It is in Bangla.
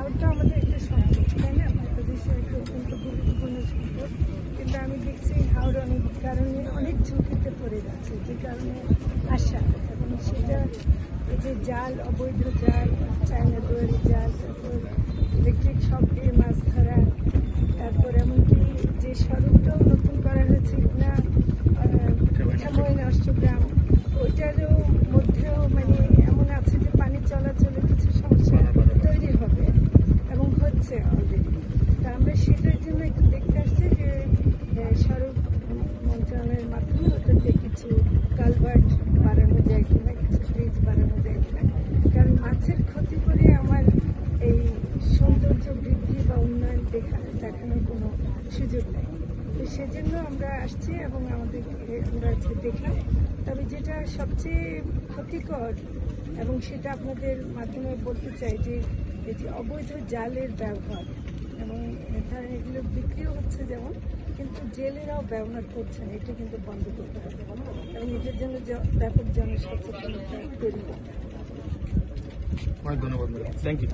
হাওড়টা আমাদের একটা সম্পদ, তাই না? বাংলাদেশের একটা অত্যন্ত গুরুত্বপূর্ণ সম্পদ, কিন্তু আমি দেখছি হাওড় অনেক কারণে অনেক ঝুঁকিতে পড়ে যাচ্ছে, যে কারণে আশা এবং সেটা এই যে জাল, অবৈধ জাল, চায়না দুয়ারি জাল, তারপর ইলেকট্রিক শক দিয়ে মাছ ধরা, তারপর এমনকি যে সড়কটাও নতুন করা হয়েছে না মিঠামইন অষ্টগ্রাম, ওইটারও মধ্যেও মানে এমন আছে যে পানি চলাচলের কিছু সমস্যা তৈরি হবে এবং হচ্ছে অলরেডি। তা আমরা সেটার জন্য একটু দেখতে আসছি যে সড়ক মন্ত্রণালয়ের মাধ্যমে ওটাতে কিছু কালভার্ট বাড়ানো যায় কিনা, কিছু ব্রিজ বাড়ানো যায় কিনা, কারণ মাছের ক্ষতি করে আমার এই সৌন্দর্য বৃদ্ধি বা উন্নয়ন দেখানোর কোনো সুযোগ নেই। তো সেজন্য আমরা আসছি এবং আমরা আজকে দেখলাম। তবে যেটা সবচেয়ে ক্ষতিকর এবং সেটা আপনাদের মাধ্যমে বলতে চাই যে এই যে অবৈধ জালের ব্যবহার এবং এগুলো বিক্রিও হচ্ছে যেমন, কিন্তু জেলেরাও ব্যবহার করছেন, এটা কিন্তু বন্ধ করতে হবে এবং এটার জন্য ব্যাপক জনসচেতনতা তৈরি করতে হবে। অনেক ধন্যবাদ, থ্যাংক ইউ।